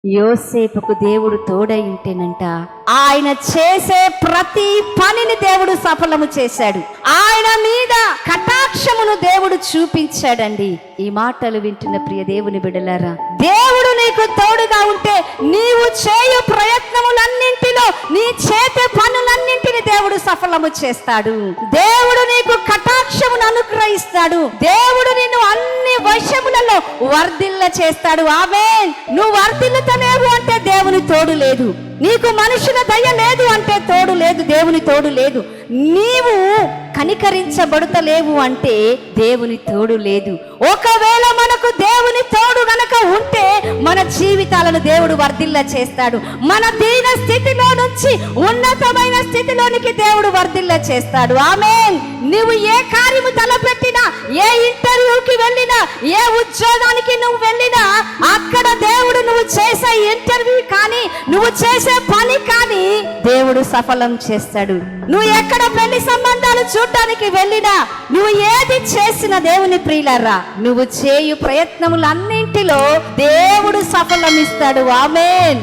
యోసేపుకు దేవుడు తోడై ఉంటేనంట ఆయన చేసే ప్రతి పనిని దేవుడు సఫలము చేశాడు. ఆయన మీద కటాక్షమును దేవుడు చూపించాడండి. ఈ మాటలు వింటున్న ప్రియ దేవుని బిడ్డలారా, దేవుడు నీకు తోడుగా ఉంటే నీవు చేయు ప్రయత్నములన్నింటిలో నీ చేతి పనులన్నింటిని దేవుడు సఫలము చేస్తాడు. దేవుడు నీకు కటాక్షమును అనుగ్రహిస్తాడు. దేవుడు నిన్ను అన్ని వశములలో వర్ధిల్ల చేస్తాడు. ఆమేన్. నువ్వు వర్ధిల్లుతలేవు అంటే దేవుని తోడు లేదు. నీకు మనుషుల దయ లేదు అంటే తోడు లేదు, దేవుని తోడు లేదు. నీవు కనికరించబడతలేవు అంటే దేవుని తోడు లేదు. ఒకవేళ మనకు దేవుని తోడు గనక ఉంటే మన జీవితాలను దేవుడు వర్ధిల్ల చేస్తాడు. మన దీన స్థితిలో నుంచి ఉన్నతమైన స్థితిలోనికి దేవుడు వర్ధిల్ల చేస్తాడు. ఆమేన్. నువ్వు ఏ కార్యము తలపెట్టినా, ఏ ఇంటర్వ్యూకి వెళ్ళినా, ఏ ఉద్యోగానికి నువ్వు వెళ్ళినా, అక్కడ దేవుడు నువ్వు చేసే ఇంటర్వ్యూ కానీ, నువ్వు చేసే పని కానీ దేవుడు సఫలం చేస్తాడు. నువ్వు ఎక్కడ పెళ్లి సంబంధాలు చూడటానికి వెళ్ళినా, నువ్వు ఏది చేసిన దేవుని ప్రియులారా, నువ్వు చేయు ప్రయత్నములన్నింటిలో దేవుడు సఫలం ఇస్తాడు. ఆమేన్.